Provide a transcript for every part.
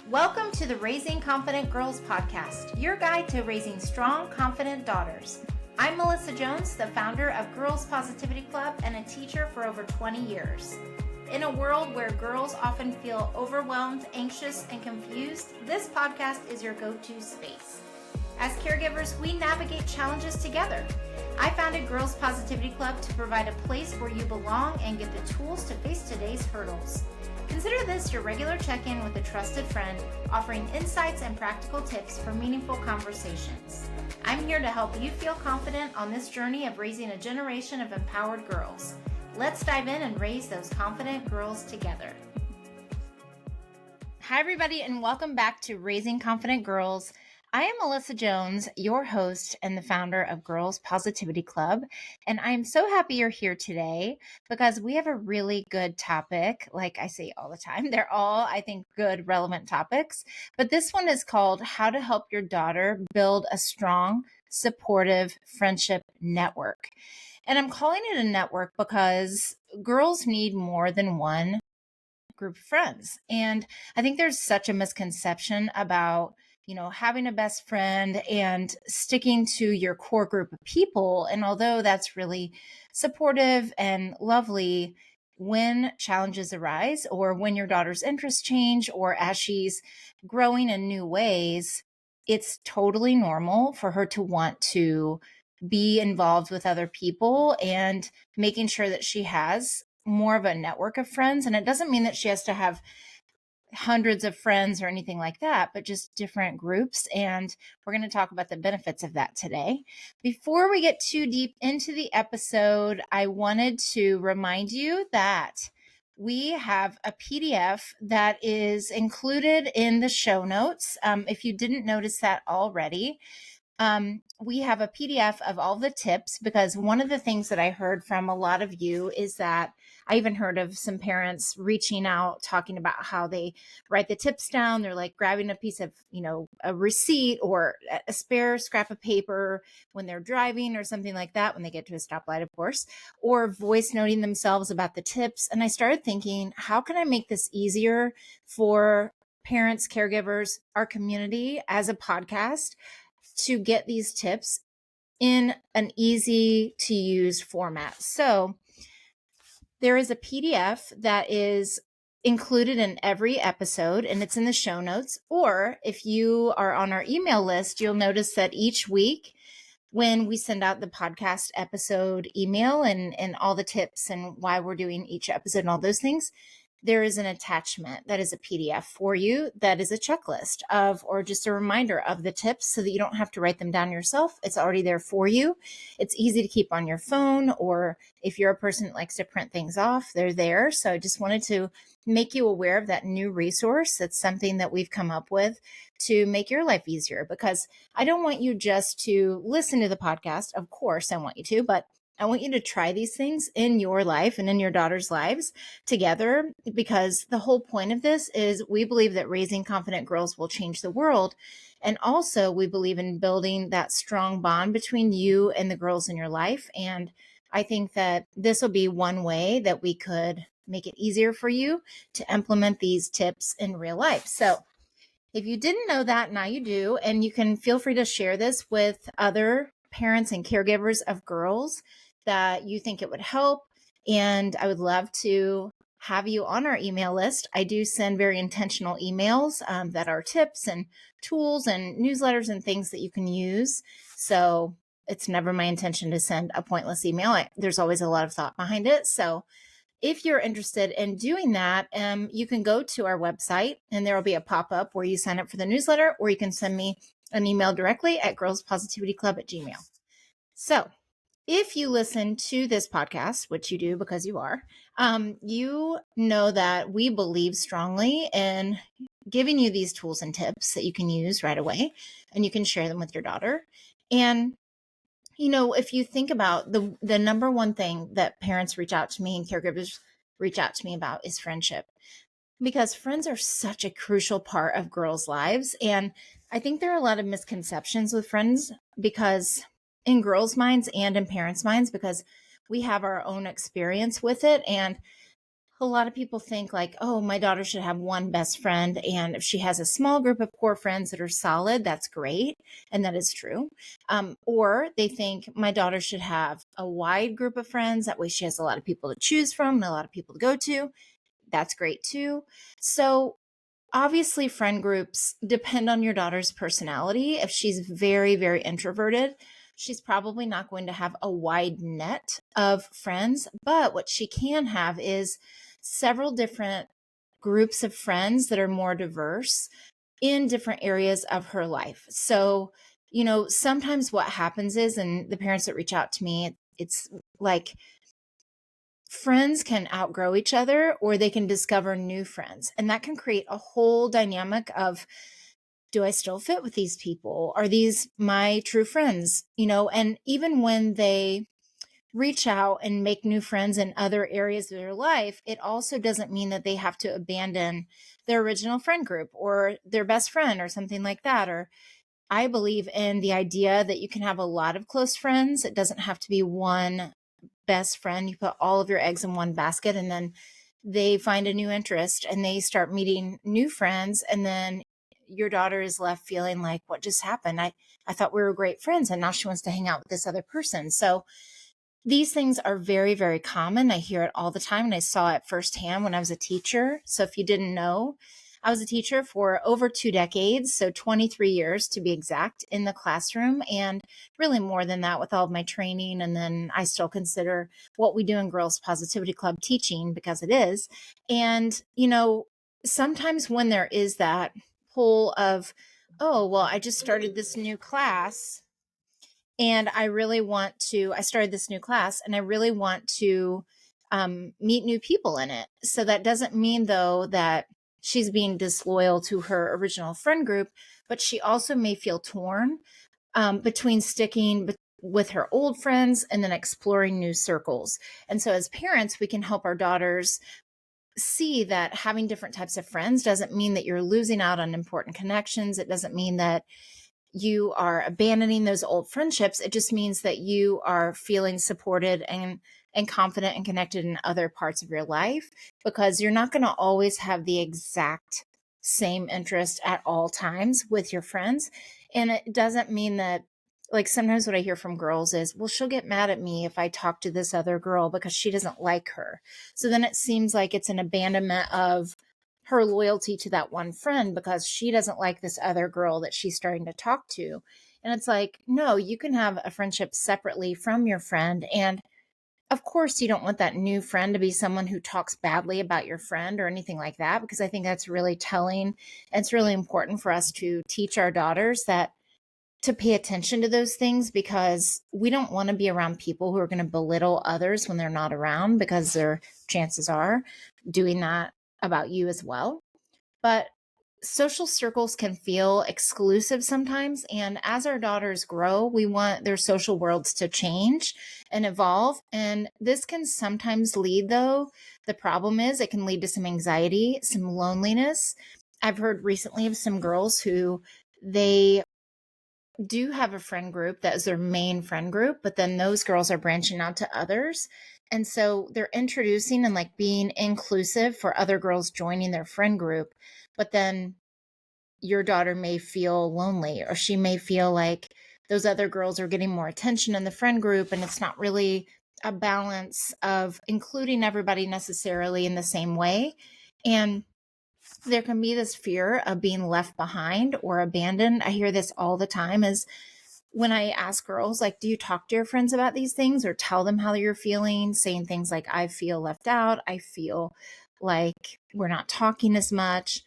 Welcome to the Raising Confident Girls podcast, your guide to raising strong, confident daughters. I'm Melissa Jones, the founder of Girls Positivity Club and a teacher for over 20 years. In a world where girls often feel overwhelmed, anxious, and confused, this podcast is your go-to space. As caregivers, we navigate challenges together. I founded Girls Positivity Club to provide a place where you belong and get the tools to face today's hurdles. Consider this your regular check-in with a trusted friend, offering insights and practical tips for meaningful conversations. I'm here to help you feel confident on this journey of raising a generation of empowered girls. Let's dive in and raise those confident girls together. Hi, everybody, and welcome back to Raising Confident Girls. I am Melissa Jones, your host and the founder of Girls Positivity Club, and I'm so happy you're here today because we have a really good topic. Like I say all the time, they're all, I think, good, relevant topics, but this one is called How to Help Your Daughter Build a Strong, Supportive Friendship Network. And I'm calling it a network because girls need more than one group of friends. And I think there's such a misconception about having a best friend and sticking to your core group of people. And although that's really supportive and lovely, when challenges arise or when your daughter's interests change or as she's growing in new ways, it's totally normal for her to want to be involved with other people and making sure that she has more of a network of friends. And it doesn't mean that she has to have hundreds of friends or anything like that, but just different groups. And we're going to talk about the benefits of that today. Before we get too deep into the episode, I wanted to remind you that we have a PDF that is included in the show notes. If you didn't notice that already, we have a PDF of all the tips, because one of the things that I heard from a lot of you is that I even heard of some parents reaching out, talking about how they write the tips down. They're like grabbing a piece of, a receipt or a spare scrap of paper when they're driving or something like that, when they get to a stoplight, of course, or voice noting themselves about the tips. And I started thinking, how can I make this easier for parents, caregivers, our community as a podcast to get these tips in an easy to use format? So there is a PDF that is included in every episode, and it's in the show notes. Or if you are on our email list, you'll notice that each week when we send out the podcast episode email and all the tips and why we're doing each episode and all those things, there is an attachment that is a PDF for you that is a checklist of, or just a reminder of the tips so that you don't have to write them down yourself. It's already there for you. It's easy to keep on your phone, or if you're a person that likes to print things off, they're there. So I just wanted to make you aware of that new resource. That's something that we've come up with to make your life easier, because I don't want you just to listen to the podcast. Of course, I want you to, but I want you to try these things in your life and in your daughter's lives together, because the whole point of this is we believe that raising confident girls will change the world. And also we believe in building that strong bond between you and the girls in your life. And I think that this will be one way that we could make it easier for you to implement these tips in real life. So if you didn't know that, now you do, and you can feel free to share this with other parents and caregivers of girls that you think it would help. And I would love to have you on our email list. I do send very intentional emails that are tips and tools and newsletters and things that you can use. So it's never my intention to send a pointless email. There's always a lot of thought behind it. So if you're interested in doing that, you can go to our website and there will be a pop-up where you sign up for the newsletter, or you can send me an email directly at girlspositivityclub@gmail.com. So if you listen to this podcast, which you do because you are, you know that we believe strongly in giving you these tools and tips that you can use right away, and you can share them with your daughter. And if you think about the number one thing that parents reach out to me and caregivers reach out to me about is friendship, because friends are such a crucial part of girls' lives. And I think there are a lot of misconceptions with friends, because in girls' minds and in parents' minds, because we have our own experience with it. And a lot of people think like, oh, my daughter should have one best friend. And if she has a small group of core friends that are solid, that's great. And that is true. Or they think my daughter should have a wide group of friends. That way she has a lot of people to choose from and a lot of people to go to. That's great too. So obviously, friend groups depend on your daughter's personality. If she's very, very introverted, she's probably not going to have a wide net of friends. But what she can have is several different groups of friends that are more diverse in different areas of her life. So, sometimes what happens is, and the parents that reach out to me, it's like friends can outgrow each other or they can discover new friends. And that can create a whole dynamic of, do I still fit with these people? Are these my true friends? And even when they reach out and make new friends in other areas of their life, it also doesn't mean that they have to abandon their original friend group or their best friend or something like that. Or I believe in the idea that you can have a lot of close friends. It doesn't have to be one best friend. You put all of your eggs in one basket and then they find a new interest and they start meeting new friends. And then your daughter is left feeling like, what just happened? I thought we were great friends and now she wants to hang out with this other person. So these things are very, very common. I hear it all the time, and I saw it firsthand when I was a teacher. So if you didn't know, I was a teacher for over 2 decades, so 23 years to be exact, in the classroom, and really more than that with all of my training. And then I still consider what we do in Girls Positivity Club teaching, because it is. And, sometimes when there is that pull of, oh, well, I just started this new class and I started this new class and I really want to meet new people in it. So that doesn't mean, though, that she's being disloyal to her original friend group, but she also may feel torn between sticking with her old friends and then exploring new circles. And so as parents, we can help our daughters see that having different types of friends doesn't mean that you're losing out on important connections. It doesn't mean that you are abandoning those old friendships. It just means that you are feeling supported and confident and connected in other parts of your life, because you're not going to always have the exact same interest at all times with your friends. And it doesn't mean that, like, sometimes what I hear from girls is, well, she'll get mad at me if I talk to this other girl because she doesn't like her. So then it seems like it's an abandonment of her loyalty to that one friend because she doesn't like this other girl that she's starting to talk to. And it's like, no, you can have a friendship separately from your friend. And of course, you don't want that new friend to be someone who talks badly about your friend or anything like that, because I think that's really telling. And it's really important for us to teach our daughters that to pay attention to those things, because we don't want to be around people who are going to belittle others when they're not around, because their chances are doing that about you as well. But social circles can feel exclusive sometimes. And as our daughters grow, we want their social worlds to change and evolve. And this can sometimes lead, though, the problem is it can lead to some anxiety, some loneliness. I've heard recently of some girls who they do have a friend group that is their main friend group, but then those girls are branching out to others. And so they're introducing and like being inclusive for other girls joining their friend group. But then your daughter may feel lonely, or she may feel like those other girls are getting more attention in the friend group. And it's not really a balance of including everybody necessarily in the same way. And there can be this fear of being left behind or abandoned. I hear this all the time, is when I ask girls, like, do you talk to your friends about these things or tell them how you're feeling, saying things like, I feel left out, I feel like we're not talking as much.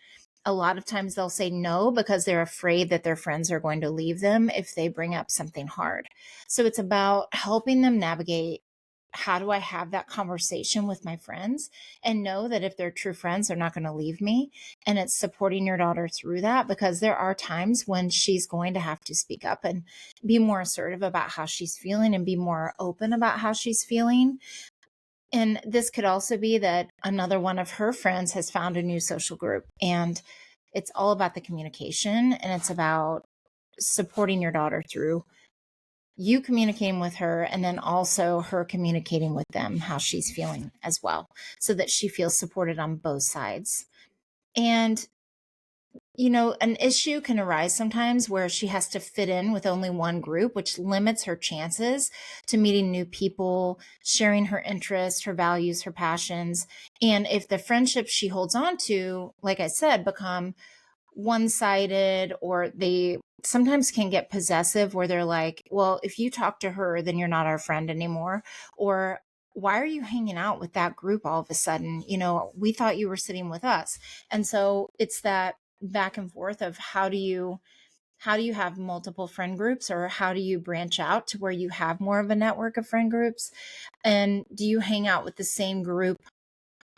A lot of times they'll say no because they're afraid that their friends are going to leave them if they bring up something hard. So it's about helping them navigate, how do I have that conversation with my friends and know that if they're true friends, they're not going to leave me. And it's supporting your daughter through that, because there are times when she's going to have to speak up and be more assertive about how she's feeling and be more open about how she's feeling. And this could also be that another one of her friends has found a new social group, and it's all about the communication, and it's about supporting your daughter through you communicating with her, and then also her communicating with them how she's feeling as well, so that she feels supported on both sides. And an issue can arise sometimes where she has to fit in with only one group, which limits her chances to meeting new people, sharing her interests, her values, her passions. And if the friendships she holds on to, like I said, become one sided, or they sometimes can get possessive where they're like, well, if you talk to her, then you're not our friend anymore. Or why are you hanging out with that group all of a sudden? We thought you were sitting with us. And so it's that back and forth of how do you have multiple friend groups, or how do you branch out to where you have more of a network of friend groups? And do you hang out with the same group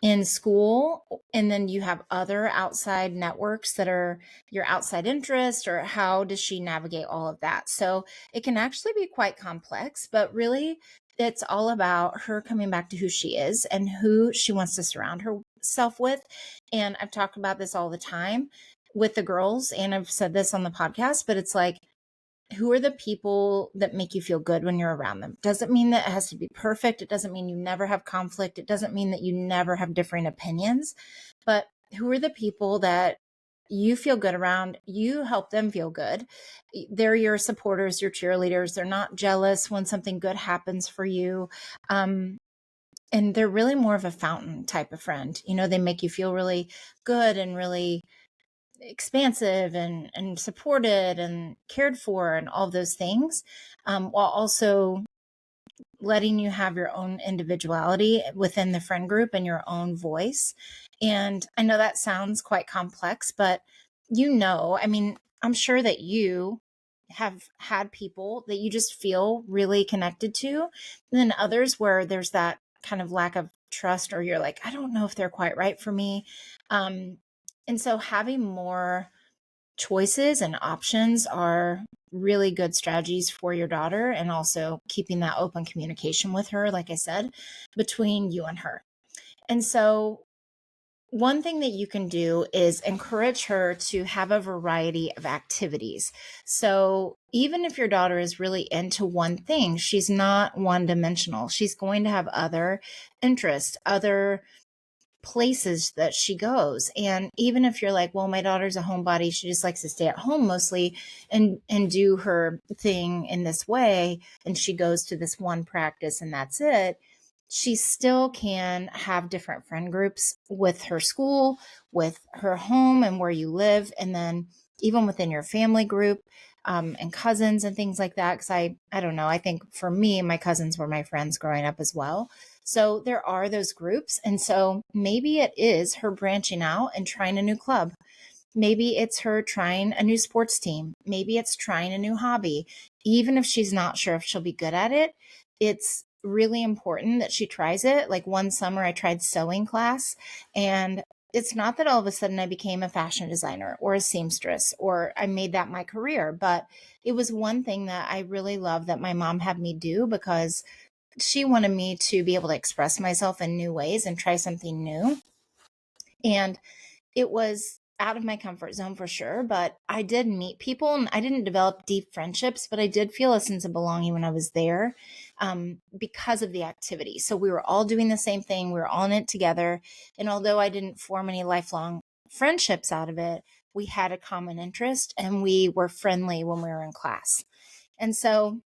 in school, and then you have other outside networks that are your outside interest, or how does she navigate all of that? So it can actually be quite complex, but really it's all about her coming back to who she is and who she wants to surround herself with. And I've talked about this all the time with the girls, and I've said this on the podcast, but it's like, who are the people that make you feel good when you're around them? Doesn't mean that it has to be perfect. It doesn't mean you never have conflict. It doesn't mean that you never have differing opinions, but who are the people that you feel good around? You help them feel good. They're your supporters, your cheerleaders. They're not jealous when something good happens for you. And they're really more of a fountain type of friend. They make you feel really good and really expansive and supported and cared for and all those things, while also letting you have your own individuality within the friend group and your own voice. And I know that sounds quite complex, but I mean, I'm sure that you have had people that you just feel really connected to, and then others where there's that kind of lack of trust, or you're like, I don't know if they're quite right for me. And so having more choices and options are really good strategies for your daughter, and also keeping that open communication with her, like I said, between you and her. And so one thing that you can do is encourage her to have a variety of activities. So even if your daughter is really into one thing, she's not one dimensional. She's going to have other interests, other places that she goes. And even if you're like, well, my daughter's a homebody, she just likes to stay at home mostly and do her thing in this way, and she goes to this one practice and that's it, she still can have different friend groups with her school, with her home and where you live, and then even within your family group, and cousins and things like that. Because I don't know, I think for me, my cousins were my friends growing up as well. So there are those groups. And so maybe it is her branching out and trying a new club. Maybe it's her trying a new sports team. Maybe it's trying a new hobby. Even if she's not sure if she'll be good at it, it's really important that she tries it. Like one summer, I tried sewing class, and it's not that all of a sudden I became a fashion designer or a seamstress or I made that my career, but it was one thing that I really love that my mom had me do, because she wanted me to be able to express myself in new ways and try something new. And it was out of my comfort zone for sure, but I did meet people, and I didn't develop deep friendships, but I did feel a sense of belonging when I was there, because of the activity. So we were all doing the same thing. We were all in it together. And although I didn't form any lifelong friendships out of it, we had a common interest and we were friendly when we were in class. And so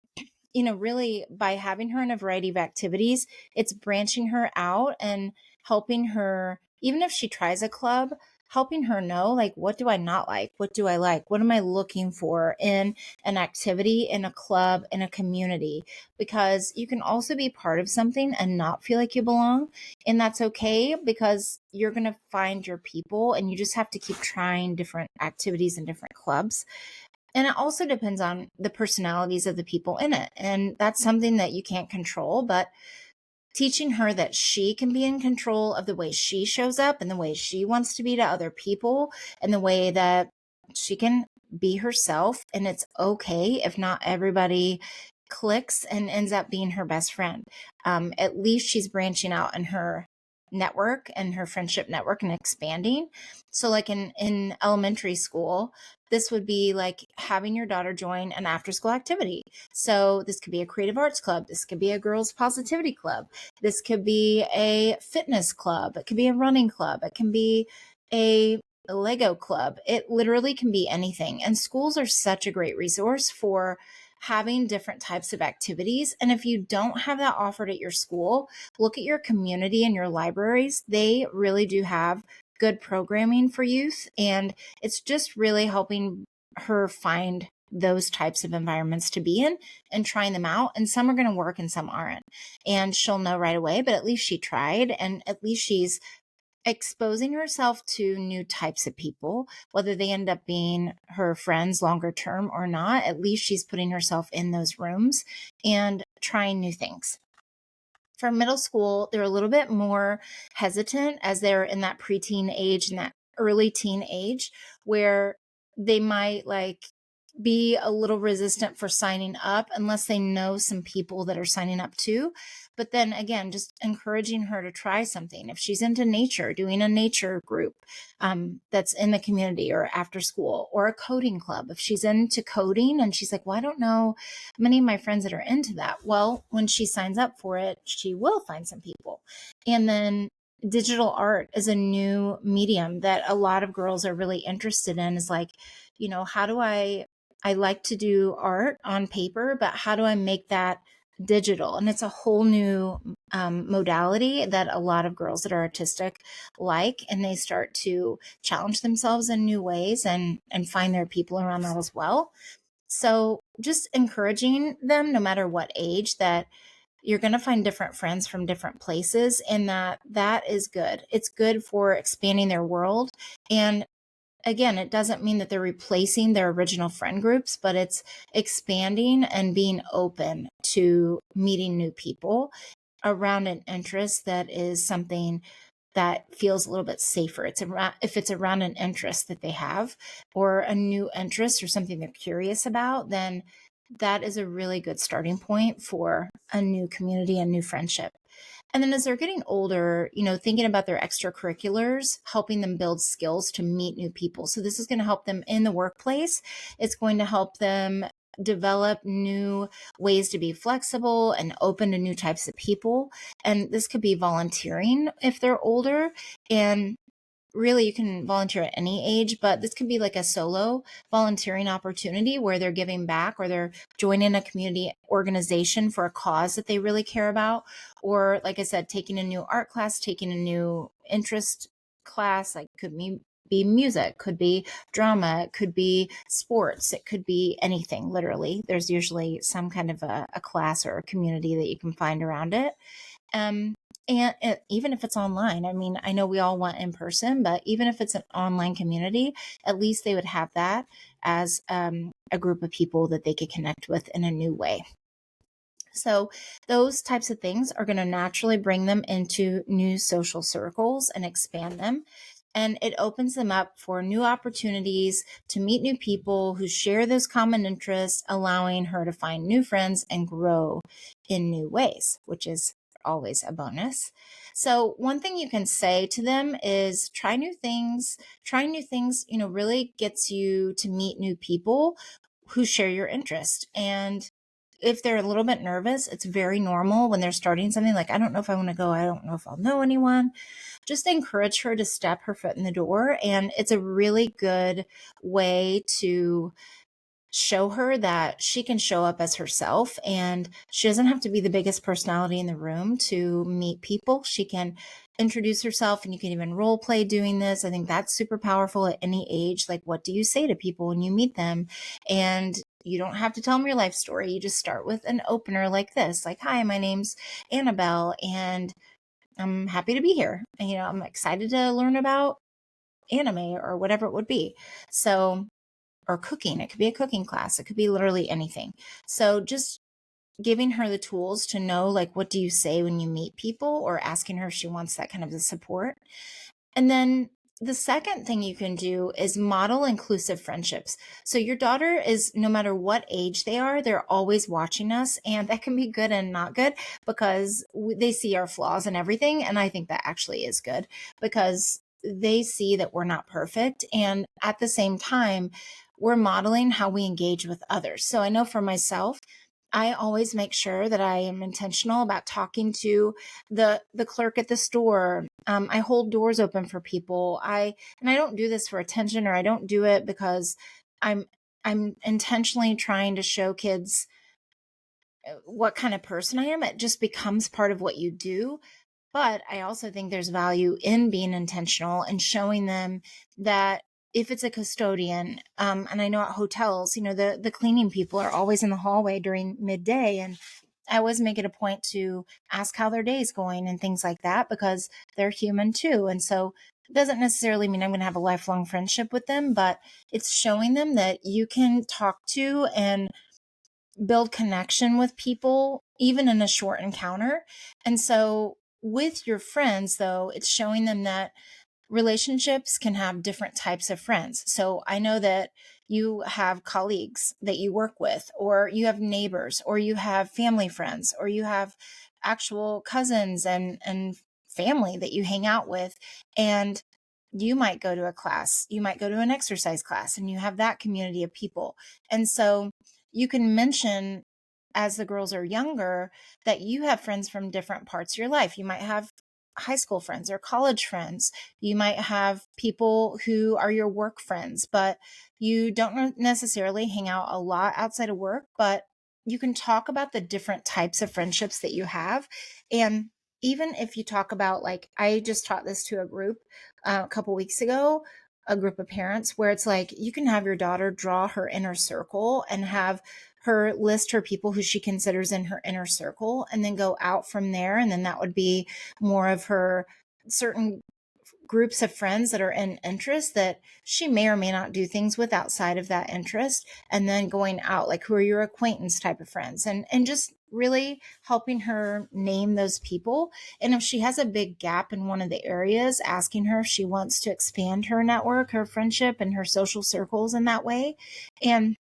really by having her in a variety of activities, it's branching her out and helping her, even if she tries a club, helping her know, like, what do I not like? What do I like? What am I looking for in an activity, in a club, in a community? Because you can also be part of something and not feel like you belong. And that's okay, because you're going to find your people, and you just have to keep trying different activities and different clubs. And it also depends on the personalities of the people in it. And that's something that you can't control, but teaching her that she can be in control of the way she shows up and the way she wants to be to other people, and the way that she can be herself. And it's okay if not everybody clicks and ends up being her best friend. At least she's branching out in her network and her friendship network and expanding. So like in elementary school, this would be like having your daughter join an after school activity. So this could be a creative arts club. This could be a girls positivity club. This could be a fitness club. It could be a running club. It can be a Lego club. It literally can be anything. And schools are such a great resource for having different types of activities. And if you don't have that offered at your school, look at your community and your libraries. They really do have good programming for youth. And it's just really helping her find those types of environments to be in and trying them out. And some are going to work and some aren't. And she'll know right away, but at least she tried, and at least she's exposing herself to new types of people, whether they end up being her friends longer term or not. At least she's putting herself in those rooms and trying new things. For middle school, they're a little bit more hesitant as they're in that preteen age and that early teen age where they might like be a little resistant for signing up unless they know some people that are signing up too. But then again, just encouraging her to try something. If she's into nature, doing a nature group that's in the community or after school, or a coding club. If she's into coding and she's like, well, I don't know many of my friends that are into that. Well, when she signs up for it, she will find some people. And then digital art is a new medium that a lot of girls are really interested in, is like, how do I like to do art on paper, but how do I make that digital? And it's a whole new modality that a lot of girls that are artistic like, and they start to challenge themselves in new ways and find their people around that as well. So just encouraging them, no matter what age, that you're going to find different friends from different places, and that is good. It's good for expanding their world. And again, it doesn't mean that they're replacing their original friend groups, but it's expanding and being open to meeting new people around an interest that is something that feels a little bit safer. It's around, if it's around an interest that they have or a new interest or something they're curious about, then that is a really good starting point for a new community and new friendship. And then as they're getting older, thinking about their extracurriculars, helping them build skills to meet new people. So this is going to help them in the workplace. It's going to help them develop new ways to be flexible and open to new types of people. And this could be volunteering if they're older. And really, you can volunteer at any age, but this could be like a solo volunteering opportunity where they're giving back or they're joining a community organization for a cause that they really care about. Or like I said, taking a new art class, taking a new interest class, like could be music, could be drama, it could be sports, it could be anything. Literally, there's usually some kind of a class or a community that you can find around it. And even if it's online, I mean, I know we all want in person, but even if it's an online community, at least they would have that as a group of people that they could connect with in a new way. So those types of things are going to naturally bring them into new social circles and expand them. And it opens them up for new opportunities to meet new people who share those common interests, allowing her to find new friends and grow in new ways, which is always a bonus. So one thing you can say to them is try new things. Trying new things, really gets you to meet new people who share your interest. And if they're a little bit nervous, it's very normal when they're starting something like, I don't know if I want to go. I don't know if I'll know anyone. Just encourage her to step her foot in the door. And it's a really good way to show her that she can show up as herself, and she doesn't have to be the biggest personality in the room to meet people. She can introduce herself, and you can even role play doing this. I think that's super powerful at any age. Like, what do you say to people when you meet them? And you don't have to tell them your life story. You just start with an opener like this, like, hi, my name's Annabelle, and I'm happy to be here. And, I'm excited to learn about anime or whatever it would be. So, or cooking. It could be a cooking class. It could be literally anything. So just giving her the tools to know, like, what do you say when you meet people, or asking her if she wants that kind of support. And then the second thing you can do is model inclusive friendships. So your daughter is, no matter what age they are, they're always watching us, and that can be good and not good because they see our flaws and everything. And I think that actually is good because they see that we're not perfect. And at the same time, we're modeling how we engage with others. So I know for myself, I always make sure that I am intentional about talking to the clerk at the store. I hold doors open for people. And I don't do this for attention, or I don't do it because I'm I'm intentionally trying to show kids what kind of person I am. It just becomes part of what you do. But I also think there's value in being intentional and showing them that if it's a custodian, and I know at hotels, the cleaning people are always in the hallway during midday. And I always make it a point to ask how their day is going and things like that, because they're human too. And so it doesn't necessarily mean I'm going to have a lifelong friendship with them, but it's showing them that you can talk to and build connection with people, even in a short encounter. And so with your friends, though, it's showing them that relationships can have different types of friends. So I know that you have colleagues that you work with, or you have neighbors, or you have family friends, or you have actual cousins and family that you hang out with. And you might go to a class, you might go to an exercise class, and you have that community of people. And so you can mention, as the girls are younger, that you have friends from different parts of your life. You might have high school friends or college friends. You might have people who are your work friends, but you don't necessarily hang out a lot outside of work, but you can talk about the different types of friendships that you have. And even if you talk about, like, I just taught this to a group a couple weeks ago, a group of parents, where it's like you can have your daughter draw her inner circle and have her list her people who she considers in her inner circle, and then go out from there. And then that would be more of her certain groups of friends that are in interest that she may or may not do things with outside of that interest. And then going out, like, who are your acquaintance type of friends, and just really helping her name those people. And if she has a big gap in one of the areas, asking her if she wants to expand her network, her friendship, and her social circles in that way. And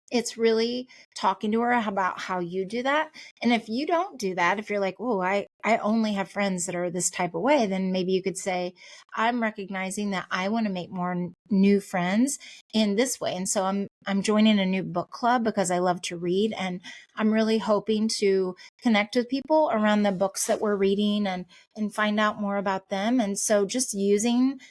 it's really talking to her about how you do that. And if you don't do that, if you're like, oh, I only have friends that are this type of way, then maybe you could say, I'm recognizing that I want to make more new friends in this way. And so I'm joining a new book club because I love to read. And I'm really hoping to connect with people around the books that we're reading and find out more about them. And so just using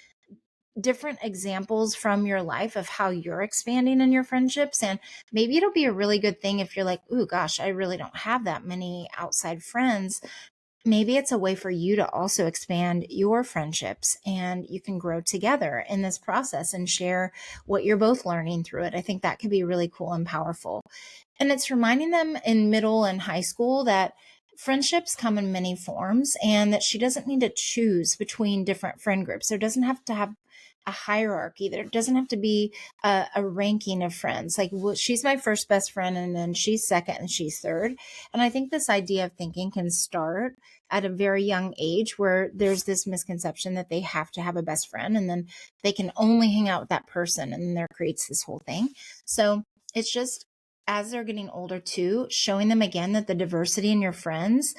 different examples from your life of how you're expanding in your friendships. And maybe it'll be a really good thing if you're like, ooh, gosh, I really don't have that many outside friends. Maybe it's a way for you to also expand your friendships, and you can grow together in this process and share what you're both learning through it. I think that could be really cool and powerful. And it's reminding them in middle and high school that friendships come in many forms, and that she doesn't need to choose between different friend groups. There doesn't have to have a hierarchy. There doesn't have to be a ranking of friends. Like, well, she's my first best friend, and then she's second, and she's third. And I think this idea of thinking can start at a very young age, where there's this misconception that they have to have a best friend, and then they can only hang out with that person. And then there creates this whole thing. So it's just, as they're getting older too, showing them again that the diversity in your friends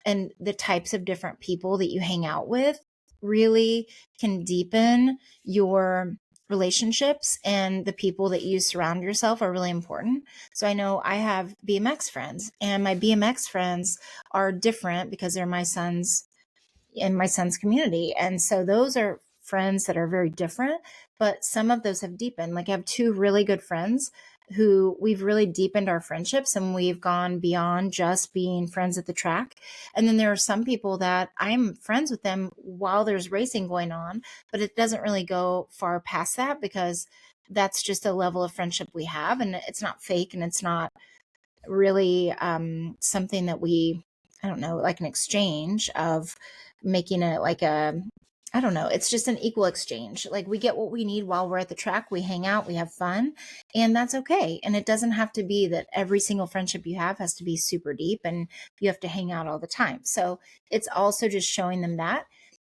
and the types of different people that you hang out with really can deepen your relationships, and the people that you surround yourself are really important. So I know I have BMX friends, and my BMX friends are different because they're my son's in my son's community. And so those are friends that are very different, but some of those have deepened. Like, I have two really good friends who we've really deepened our friendships, and we've gone beyond just being friends at the track. And then there are some people that I'm friends with them while there's racing going on, but it doesn't really go far past that, because that's just a level of friendship we have, and it's not fake, and it's not really something that we, I don't know, like an exchange of making it like a, I don't know, it's just an equal exchange. Like, we get what we need while we're at the track, we hang out, we have fun, and that's okay. And it doesn't have to be that every single friendship you have has to be super deep and you have to hang out all the time. So it's also just showing them that,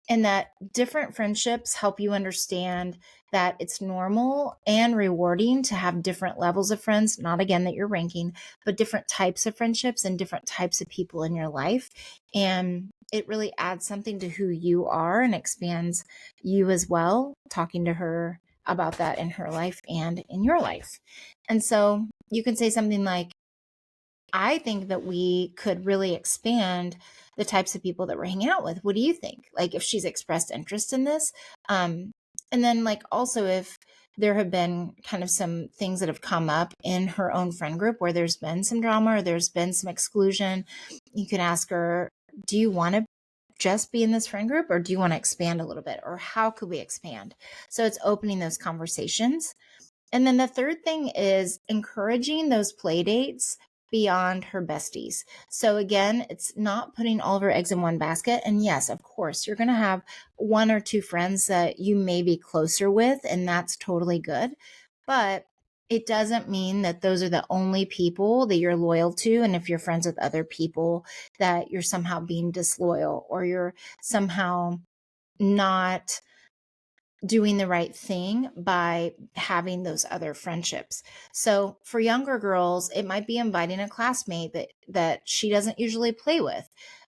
and that different friendships help you understand that it's normal and rewarding to have different levels of friends. Not again that you're ranking, but different types of friendships and different types of people in your life. And it really adds something to who you are and expands you as well. Talking to her about that in her life and in your life. And so you can say something like, I think that we could really expand the types of people that we're hanging out with. What do you think? Like if she's expressed interest in this. And then like also if there have been kind of some things that have come up in her own friend group where there's been some drama or there's been some exclusion, you can ask her, do you want to just be in this friend group or do you want to expand a little bit? Or how could we expand? So it's opening those conversations. And then the third thing is encouraging those play dates beyond her besties. So again, it's not putting all of her eggs in one basket. And yes, of course, you're going to have one or two friends that you may be closer with, and that's totally good. But it doesn't mean that those are the only people that you're loyal to. And if you're friends with other people, that you're somehow being disloyal or you're somehow not doing the right thing by having those other friendships. So for younger girls, it might be inviting a classmate that she doesn't usually play with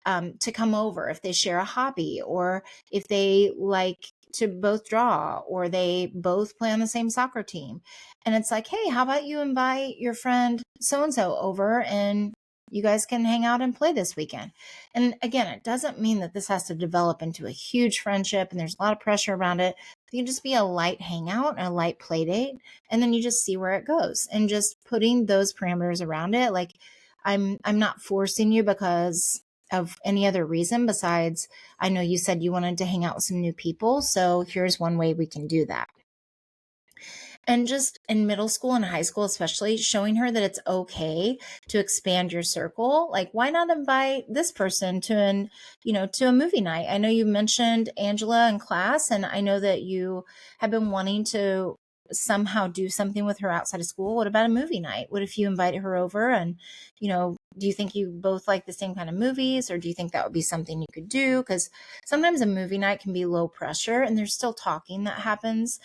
to come over if they share a hobby or if they like to both draw or they both play on the same soccer team. And it's like, hey, how about you invite your friend so-and-so over and you guys can hang out and play this weekend. And again, it doesn't mean that this has to develop into a huge friendship and there's a lot of pressure around it. It can just be a light hangout and a light play date. And then you just see where it goes and just putting those parameters around it. Like I'm not forcing you because of any other reason besides I know you said you wanted to hang out with some new people. So here's one way we can do that. And just in middle school and high school, especially showing her that it's okay to expand your circle. Like, why not invite this person to to a movie night? I know you mentioned Angela in class, and I know that you have been wanting to somehow do something with her outside of school. What about a movie night? What if you invited her over and, do you think you both like the same kind of movies, or do you think that would be something you could do? Because sometimes a movie night can be low pressure and there's still talking that happens.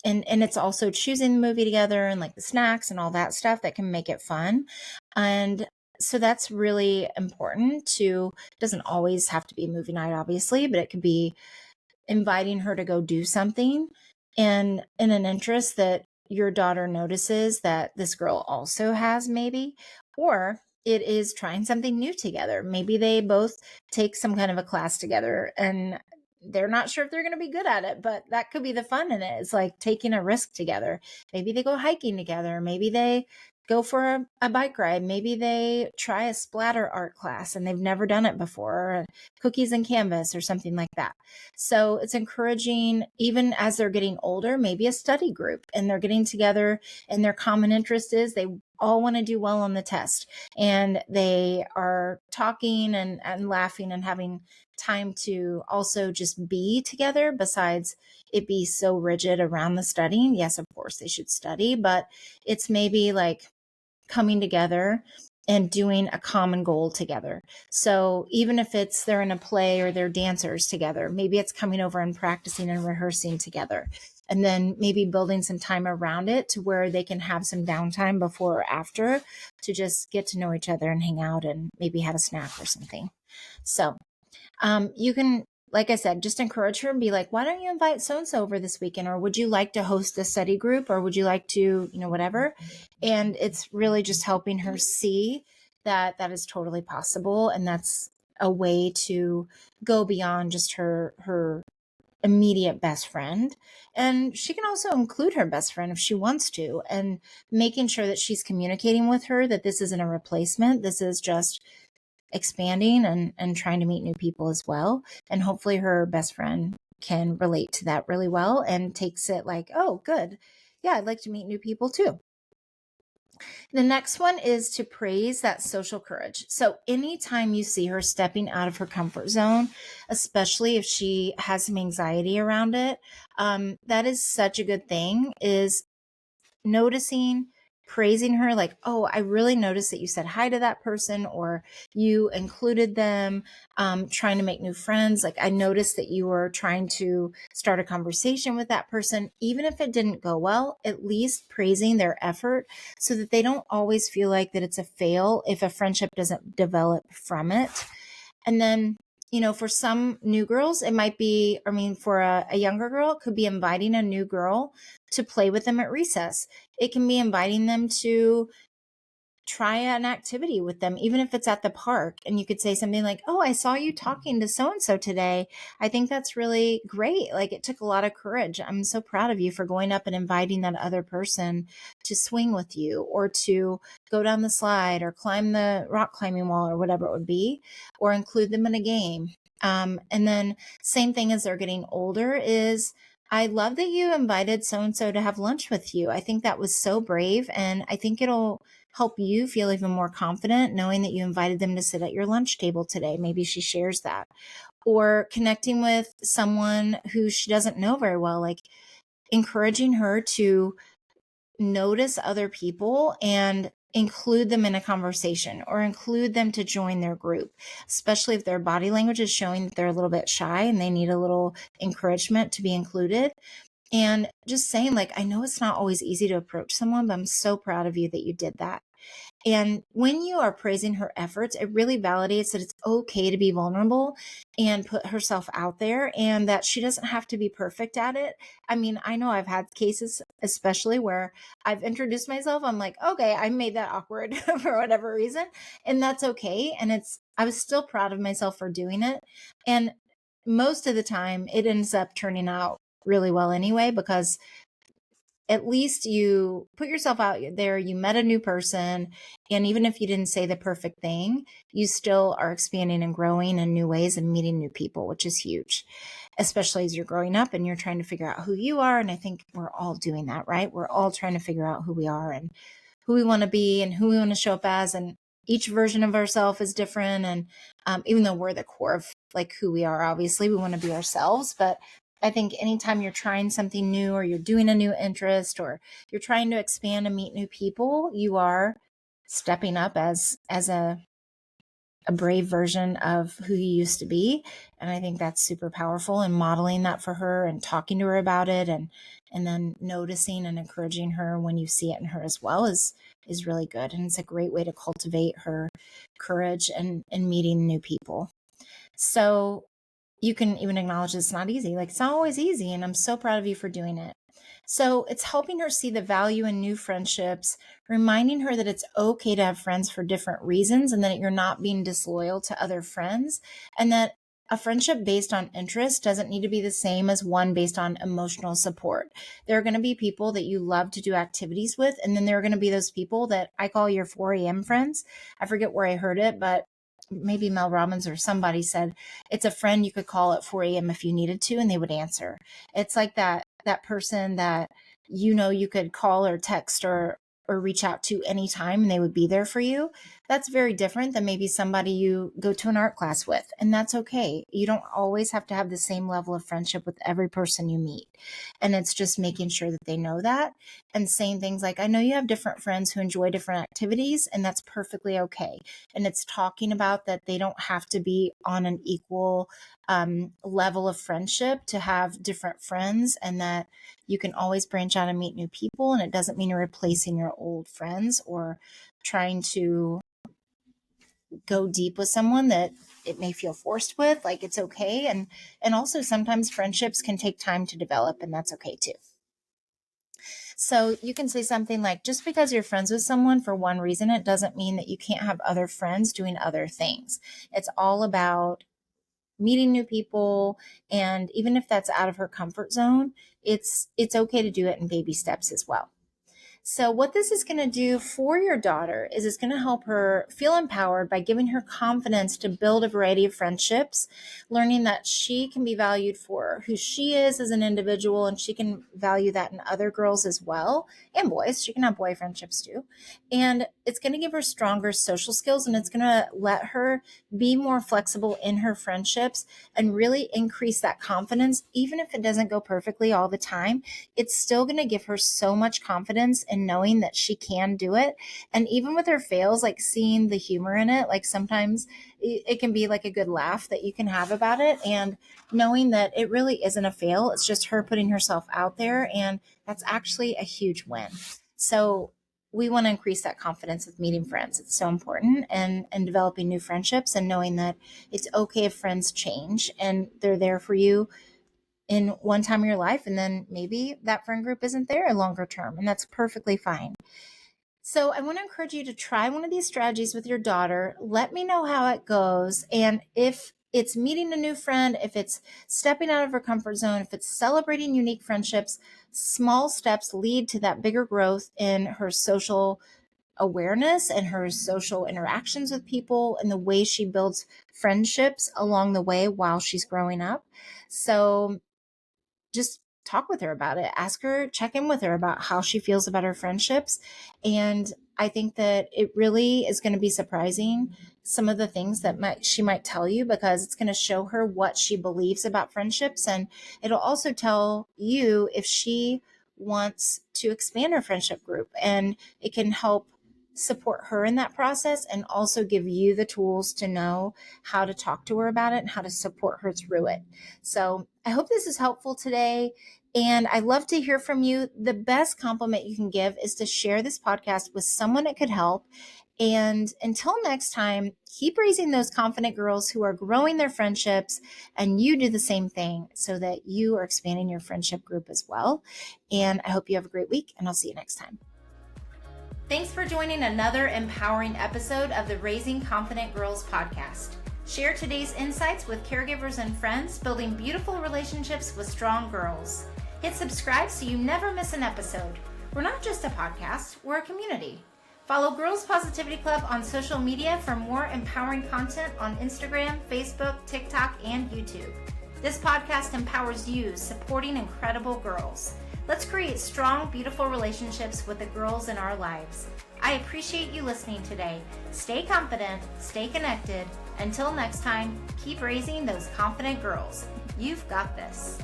And it's also choosing the movie together and like the snacks and all that stuff that can make it fun. And so that's really important to, doesn't always have to be a movie night, obviously, but it could be inviting her to go do something and in an interest that your daughter notices that this girl also has, maybe, or it is trying something new together. Maybe they both take some kind of a class together and they're not sure if they're going to be good at it, but that could be the fun in it. It's like taking a risk together. Maybe they go hiking together. Maybe they go for a bike ride. Maybe they try a splatter art class and they've never done it before, or cookies and canvas or something like that. So it's encouraging, even as they're getting older, maybe a study group and they're getting together and their common interest is they all want to do well on the test and they are talking and laughing and having time to also just be together besides it be so rigid around the studying. Yes, of course they should study, but it's maybe like coming together and doing a common goal together. So even if it's they're in a play or they're dancers together, maybe it's coming over and practicing and rehearsing together. And then maybe building some time around it to where they can have some downtime before or after to just get to know each other and hang out and maybe have a snack or something. So you can, like I said, just encourage her and be like, why don't you invite so-and-so over this weekend? Or would you like to host a study group? Or would you like to, whatever? And it's really just helping her see that that is totally possible. And that's a way to go beyond just her immediate best friend. And she can also include her best friend if she wants to, and making sure that she's communicating with her that this isn't a replacement. This is just expanding and trying to meet new people as well. And hopefully her best friend can relate to that really well and takes it like, oh, good. Yeah, I'd like to meet new people too. The next one is to praise that social courage. So anytime you see her stepping out of her comfort zone, especially if she has some anxiety around it, that is such a good thing, is noticing, praising her, like, oh, I really noticed that you said hi to that person or you included them, trying to make new friends. Like, I noticed that you were trying to start a conversation with that person. Even if it didn't go well, at least praising their effort so that they don't always feel like that it's a fail if a friendship doesn't develop from it. And then for some new girls, it might be, for a younger girl, it could be inviting a new girl to play with them at recess. It can be inviting them to try an activity with them, even if it's at the park. And you could say something like, "Oh, I saw you talking to so and so today. I think that's really great. Like, it took a lot of courage. I'm so proud of you for going up and inviting that other person to swing with you, or to go down the slide, or climb the rock climbing wall, or whatever it would be, or include them in a game." And then, same thing as they're getting older, is I love that you invited so and so to have lunch with you. I think that was so brave. And I think it'll help you feel even more confident knowing that you invited them to sit at your lunch table today. Maybe she shares that. Or connecting with someone who she doesn't know very well, like encouraging her to notice other people and include them in a conversation, or include them to join their group, especially if their body language is showing that they're a little bit shy and they need a little encouragement to be included. And just saying, like, I know it's not always easy to approach someone, but I'm so proud of you that you did that. And when you are praising her efforts, it really validates that it's okay to be vulnerable and put herself out there, and that she doesn't have to be perfect at it. I know I've had cases, especially where I've introduced myself. I'm like, okay, I made that awkward for whatever reason. And that's okay. And I was still proud of myself for doing it. And most of the time, it ends up turning out really well anyway, because at least you put yourself out there, you met a new person, and even if you didn't say the perfect thing, you still are expanding and growing in new ways and meeting new people, which is huge, especially as you're growing up and you're trying to figure out who you are. And I think we're all doing that, right? We're all trying to figure out who we are and who we want to be and who we want to show up as. And each version of ourselves is different. And even though we're the core of like who we are, obviously we want to be ourselves, but I think anytime you're trying something new, or you're doing a new interest, or you're trying to expand and meet new people, you are stepping up as a brave version of who you used to be. And I think that's super powerful, and modeling that for her and talking to her about it, and then noticing and encouraging her when you see it in her as well is really good. And it's a great way to cultivate her courage and meeting new people. So you can even acknowledge it's not easy. Like, it's not always easy. And I'm so proud of you for doing it. So it's helping her see the value in new friendships, reminding her that it's okay to have friends for different reasons, and that you're not being disloyal to other friends, and that a friendship based on interest doesn't need to be the same as one based on emotional support. There are going to be people that you love to do activities with, and then there are going to be those people that I call your 4 a.m. friends. I forget where I heard it, but maybe Mel Robbins or somebody said it's a friend you could call at 4 a.m. if you needed to, and they would answer. It's like that person that you could call or text or reach out to anytime, and they would be there for you. That's very different than maybe somebody you go to an art class with, and that's okay. You don't always have to have the same level of friendship with every person you meet. And it's just making sure that they know that, and saying things like, I know you have different friends who enjoy different activities, and that's perfectly okay. And it's talking about that they don't have to be on an equal level of friendship to have different friends, and that you can always branch out and meet new people. And it doesn't mean you're replacing your old friends or trying to go deep with someone that it may feel forced with. Like, it's okay. And also sometimes friendships can take time to develop, and that's okay too. So you can say something like, just because you're friends with someone for one reason, it doesn't mean that you can't have other friends doing other things. It's all about meeting new people. And even if that's out of her comfort zone, it's okay to do it in baby steps as well. So what this is going to do for your daughter is it's going to help her feel empowered by giving her confidence to build a variety of friendships, learning that she can be valued for who she is as an individual, and she can value that in other girls as well, and boys. She can have boy friendships too. And it's going to give her stronger social skills, and it's going to let her be more flexible in her friendships and really increase that confidence. Even if it doesn't go perfectly all the time, it's still going to give her so much confidence in knowing that she can do it. And even with her fails, like seeing the humor in it, like sometimes it can be like a good laugh that you can have about it, and knowing that it really isn't a fail. It's just her putting herself out there, and that's actually a huge win. So we want to increase that confidence with meeting friends. It's so important, and developing new friendships, and knowing that it's okay if friends change and they're there for you in one time of your life, and then maybe that friend group isn't there longer term, and that's perfectly fine. So I want to encourage you to try one of these strategies with your daughter. Let me know how it goes. And if it's meeting a new friend, if it's stepping out of her comfort zone, if it's celebrating unique friendships, small steps lead to that bigger growth in her social awareness and her social interactions with people, and the way she builds friendships along the way while she's growing up. So just talk with her about it. Ask her, check in with her about how she feels about her friendships. And I think that it really is going to be surprising, some of the things that she might tell you, because it's going to show her what she believes about friendships. And it'll also tell you if she wants to expand her friendship group, and it can help support her in that process, and also give you the tools to know how to talk to her about it and how to support her through it. So I hope this is helpful today. And I love to hear from you. The best compliment you can give is to share this podcast with someone it could help. And until next time, keep raising those confident girls who are growing their friendships, and you do the same thing so that you are expanding your friendship group as well. And I hope you have a great week, and I'll see you next time. Thanks for joining another empowering episode of the Raising Confident Girls podcast. Share today's insights with caregivers and friends, building beautiful relationships with strong girls. Hit subscribe so you never miss an episode. We're not just a podcast, we're a community. Follow Girls Positivity Club on social media for more empowering content on Instagram, Facebook, TikTok, and YouTube. This podcast empowers you, supporting incredible girls. Let's create strong, beautiful relationships with the girls in our lives. I appreciate you listening today. Stay confident, stay connected. Until next time, keep raising those confident girls. You've got this.